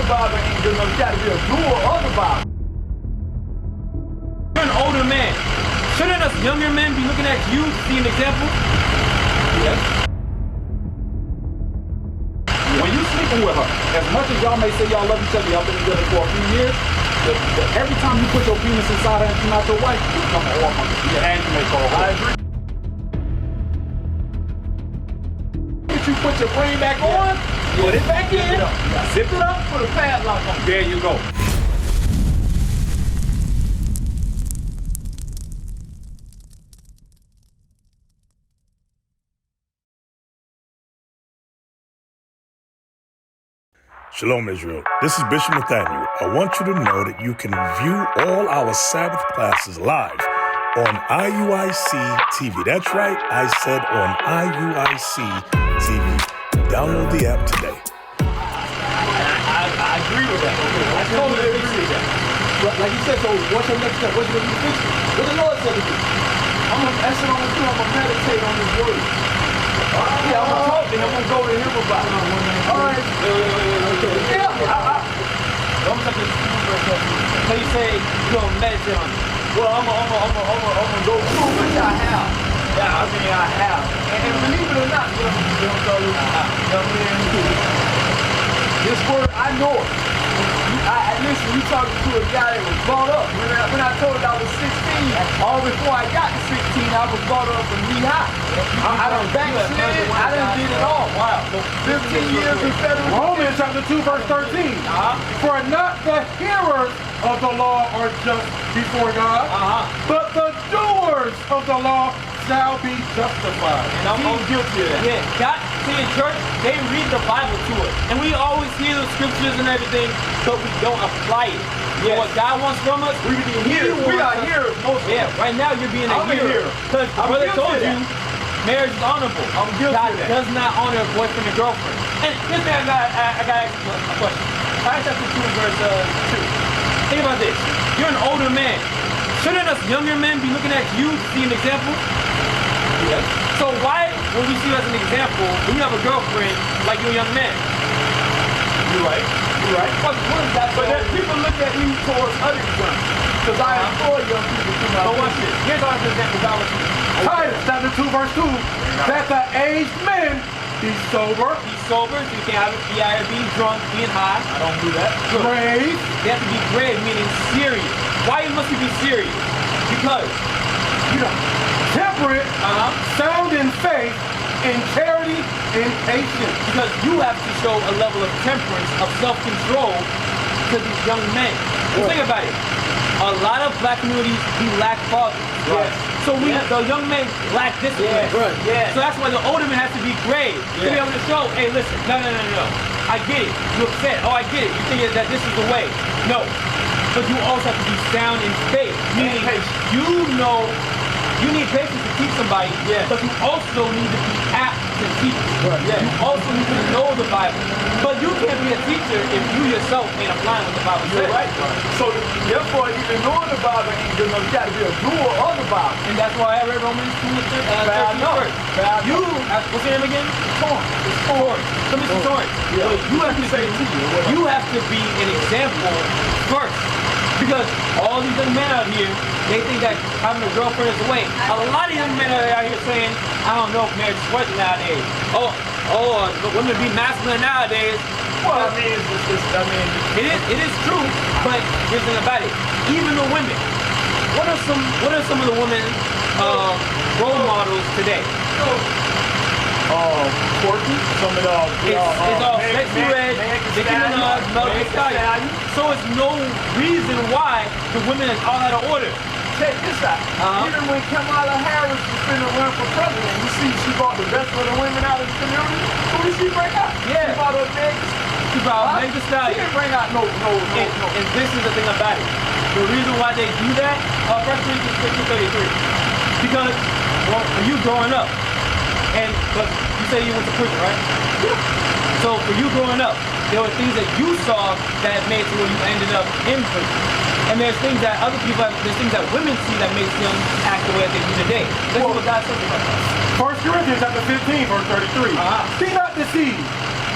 Bible ain't good enough. You gotta be a doer of the Bible. You're an older man. Shouldn't us younger men be looking at you to see an example? Yes. When you sleeping with her, as much as y'all may say y'all love each other, y'all been together for a few years, every time you put your penis inside her and she's not your wife, you become a whore. And you make her a whore. I agree. You put your brain back on, put it back in, zip it up, put a padlock on. There you go. Shalom, Israel. This is Bishop Nathaniel. I want you to know that you can view all our Sabbath classes live on IUIC TV. That's right, I said on IUIC TV. Download the app today. I agree with that. I totally agree with that. But like you said, so what's your next step? What you going to do to fix it? What the Lord said to do? That's what I'm going to do. I'm going to meditate on His word. Yeah, I'm going to talk to Him. I'm going to go to Him about it. All right. So you say you're going to meditate on it. Well, I'm gonna go through which I have. Yeah, I mean I have. And believe it or not, you know, this word, I know it. Listen, you talking to a guy that was brought up. When I told I was 16, all before I got to 16, I was brought up from knee high. I done backslid, I done did it all. Wow. 15 years in federal. Romans chapter 2, verse 13. For not the hearers of the law are just before God, but the doers of the law shall be justified. And I'm guilty of that. Yeah, God, see in church, they read the Bible to us. And we always hear the scriptures and everything, but we don't apply it. Yes. What God wants from us, we are hearers. Yeah, right now you're being a hearer. Because the brother told you, marriage is honorable. I'm guilty God of that. does not honor a boyfriend and girlfriend. And this thing I got to ask you a question. Acts chapter 2, verse 2. Think about this. You're an older man. Shouldn't us younger men be looking at you to see an example? Yes. So why, when we see you as an example, when you have a girlfriend like you're a young man? You're right. You're right. What is that? But then people look at me towards other examples. Because I employ young people to my But watch this. Here's our example. God wants you. Titus chapter 2, verse 2. That the aged men be sober. Be sober, so you can't have it be either being drunk, being high. I don't do that. Grave. They have to be grave, meaning serious. Why must you be serious? Because You know, temperate, sound in faith, in charity, in patience. Because you have to show a level of temperance, of self-control to these young men. Think about it. A lot of black communities, we lack fathers. Yes. So the young men lack discipline. Yes. So that's why the older man has to be grave. To be able to show, hey, listen, no. I get it. You upset. Oh, I get it. You think that this is the way. No. But you also have to be sound in faith. Meaning, you need patience to teach somebody, but you also need to be apt to teach. You also need to know the Bible. But you can't be a teacher if you yourself ain't applying what the Bible says. Right. So therefore, even knowing the Bible ain't good enough. You got to be a doer of the Bible. And that's why I read Romans 2 and 13 first. You, what's your name again? Torrance. It's Torrance. Come on, Torrance. You have to say you have to be an example first. Because all these young men out here, they think that having a girlfriend is the way. A lot of young men are out here saying, I don't know if marriage is worth it nowadays. The women be masculine nowadays. Well, I mean, it is true, but here's the thing about it. Even the women, what are some of the women role models today? Quirky. Some of the it's all sexy red, Nicki Minaj, Melody Stallion. So it's no reason why the women are out of order. Check this out. Even when Kamala Harris was finna run for president, you see she brought the best of the women out of the community. Who did she bring out? Yeah. She brought up She brought Meg Thee Stallion. She didn't bring out no. And this is the thing about it. The reason why they do that, 1 Corinthians 15:33. Because when you growing up, but you say you went to prison, right? So for you growing up, there were things that you saw that made to where you ended up in prison. And there's things that other people there's things that women see that makes them act the way that they do today. Let's see what God says about that. 1 Corinthians chapter 15, verse 33. Be not deceived.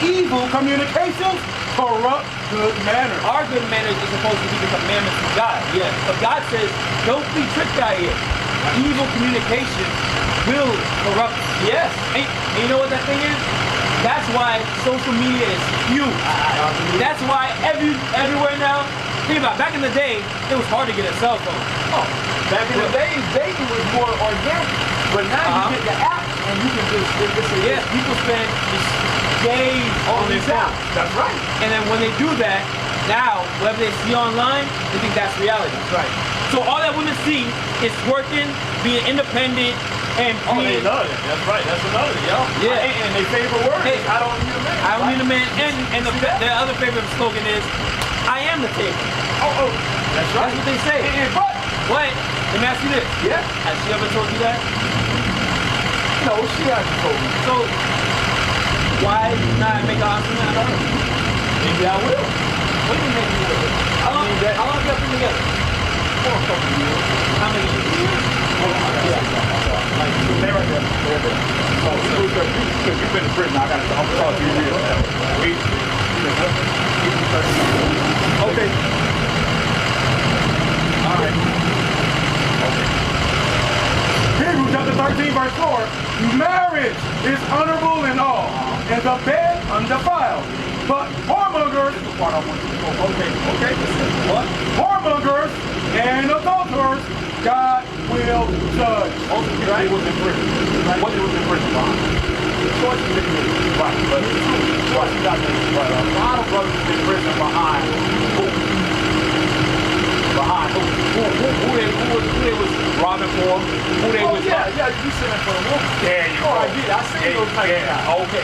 evil communications corrupt good manners. Our good manners is supposed to be the commandments of God. Yes. But God says, don't be tricked out here. Evil communication will corrupt you. Yes. And you know what that thing is? That's why social media is huge. That's why everywhere now, think about it, back in the day, it was hard to get a cell phone. Oh, back in the days, dating was more organic. But now you get the app and you can just, Yes, people spend days on their phone. That's right. And then when they do that, now, whatever they see online, they think that's reality. That's right. So all that women see is working, being independent, and They being... love it. That's right. That's another, Yeah. And their favorite word Hey, is, I don't need a man. I don't need a man. And their other favorite slogan is, I am the table. Oh, that's right. That's what they say. But, But, let me ask you this. yeah. Has she ever told you that? No, she hasn't told me. So, why not make a husband out of her? Maybe I will. What do you make me with? How long have you been together? For a couple of years. How many years? Like, they're right there. They're there. So, because you've been to prison, I got to talk to you real. Okay. All right. Hebrews chapter 13, verse 4. Marriage is honorable in all, and the bed undefiled. But whoremongers, Okay. What? whoremongers and adulterers, God will judge. Right? He was in prison. Right? What he was in prison behind? Choice is in right, but choice got this. But a lot of brothers is in prison behind who? Behind who? Who they was robbing for? Who they was... Yeah, you sitting for a woman. There you go. I did. I seen those types of guys. Okay.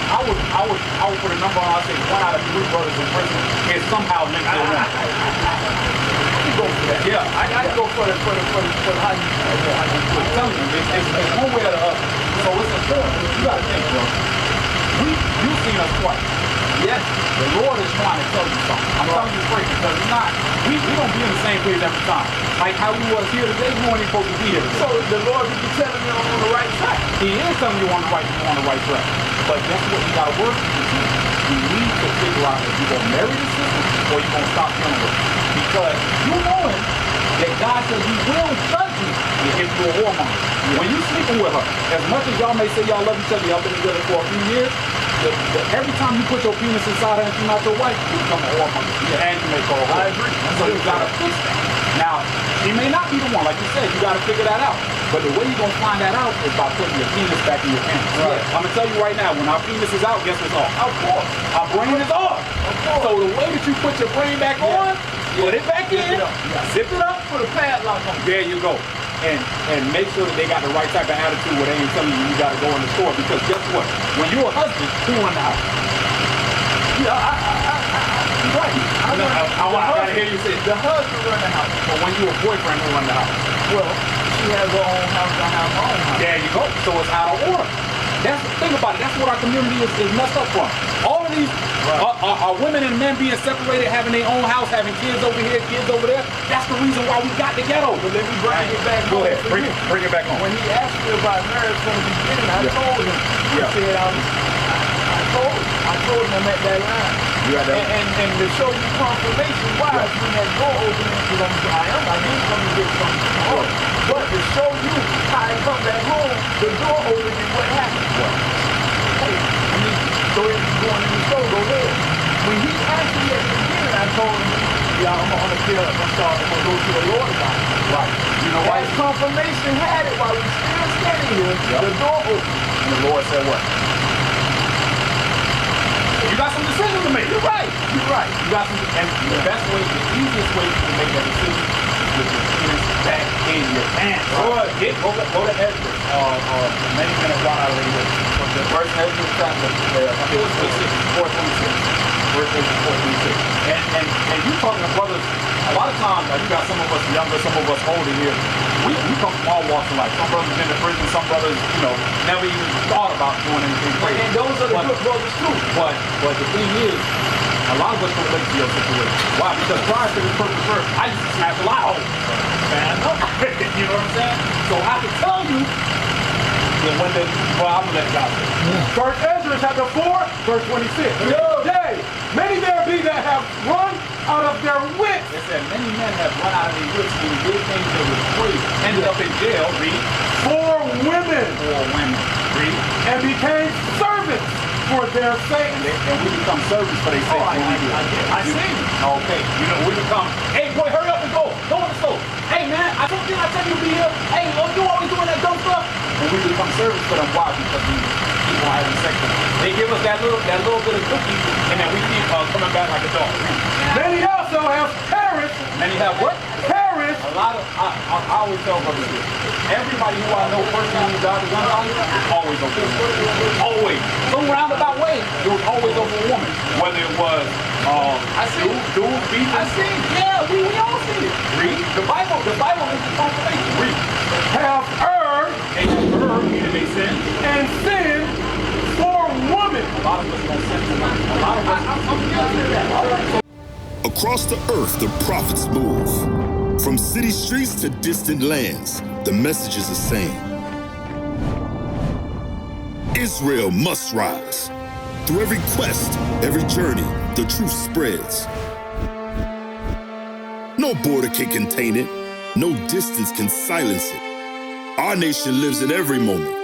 I would put a number on. I say 1 out of 3 brothers in prison is somehow linked to a woman. I go for that. Yeah. I go for the how you. I'm telling you, it's one way or the other. So it's important. You gotta think, bro. You've seen us twice. Yes, the Lord is trying to tell you something. I'm telling you straight because it's not. We don't be in the same place every time. Like how we was here today, we weren't even supposed to be here. So the Lord is telling you on the right track. He is telling you on the right track. But guess what? You gotta work. You need to figure out if you're gonna marry the sister or you're gonna stop dealing with it. Because you knowing that God says He will judge you if you're a whoremonger. When you sleeping with her, as much as y'all may say y'all love each other, y'all been together for a few years. Every time you put your penis inside her and she's not your wife, you become a whoremonger. Yeah, and you may call her. I agree. So you gotta fix that. Now, she may not be the one, like you said. You gotta figure that out. But the way you're gonna find that out is by putting your penis back in your pants. Right. I'm gonna tell you right now, when our penis is out, guess what's off? Of course. Our brain is off. Of course. So the way that you put your brain back on, put it back in, zip it up, put a padlock on. There you go. And make sure that they got the right type of attitude where they ain't telling you gotta go in the store. Because guess what? When you're a husband, who run the house? Yeah, you're right. I gotta hear you say the husband run the house. But when you're a boyfriend, who run the house? Well, she has her own house, I have my own house. There you go. So it's out of order. Think about it. That's what our community is messed up from. All of these are women and men being separated, having their own house, having kids over here, kids over there. That's the reason why we got the ghetto. But let me bring it back. Go ahead. Bring it back on. When he asked me about marriage from the beginning, I told him. He said, I told him I'm at that line. And to show you confirmation why when that door opened, because I didn't come to get something from her. But to show you how I come back home, the door opened and what happened? Hey, so if you're going in the store, go ahead. When he asked me at the beginning, I told him, I'm gonna go to the Lord about it. Right. You know why? As confirmation had it while we still standing here, the door opened. And the Lord said what? You got some decisions to make. You're right. You got some, and the best way, the easiest way to make that decision is to finish back in your pants. Go to Ezra. Many men have gone out of the the first Ezra chapter, 4:26. Verse 4:26. And you talking to brothers, a lot of times, like you got some of us younger, some of us older here. We come from all walks of life. Some brothers been to prison, some brothers, never even thought about doing anything crazy. And those are the good brothers too. But the thing is, a lot of us can relate to your situation. Why? Because prior to this purpose verse, I used to smash a lot of holes. Man, you know what I'm saying? So I can tell you, then when did, well, I'm gonna let God say. First Ezra chapter 4, verse 26. Yea, many there be that have run out of their wits. It said, many men have run out of their wits and did things that were free. Ended up in jail, read. For women. For women, read. And became servants for their sake. And we become servants for their sake. I see. Okay, you know, we become, hey boy, hurry up and go. Go in the store. Hey man, I told you to be here. Hey, Lord, you always doing that dumb stuff. And we become servants for them. Why? Because we keep on having sex with them. They give us that little bit of cookie, and then we keep coming back like a dog. Many also have perished. Many have what? Perished. A lot of, I always tell brothers this. Everybody who I know personally who God is on is always over a woman. Always. Some roundabout way, it was always over a woman. Whether it was, I see. dude, beef. I see. Yeah, we all see it. Read. The Bible is the confirmation. Read. Have erred. They erred, meaning they sin. And sin for woman. A lot of us don't sin for women. A lot of us, I'm guilty of that. Across the earth, the prophets move. From city streets to distant lands, the message is the same. Israel must rise. Through every quest, every journey, the truth spreads. No border can contain it. No distance can silence it. Our nation lives in every moment.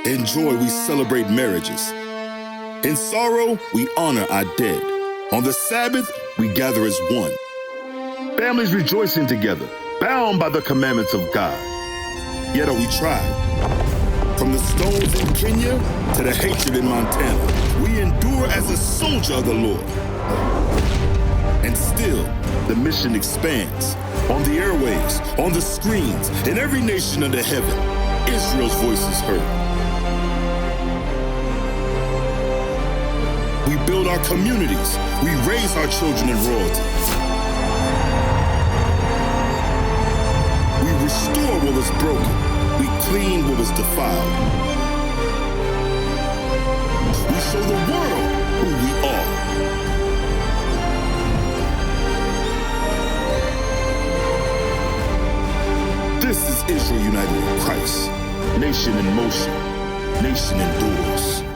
In joy, we celebrate marriages. In sorrow, we honor our dead. On the Sabbath, we gather as one. Families rejoicing together, bound by the commandments of God. Yet are we tried. From the stones in Kenya to the hatred in Montana, we endure as a soldier of the Lord. And still, the mission expands. On the airwaves, on the screens, in every nation under heaven, Israel's voice is heard. We build our communities. We raise our children in royalty. We restore what was broken. We clean what was defiled. We show the world who we are. This is Israel united in Christ. Nation in motion. Nation endures.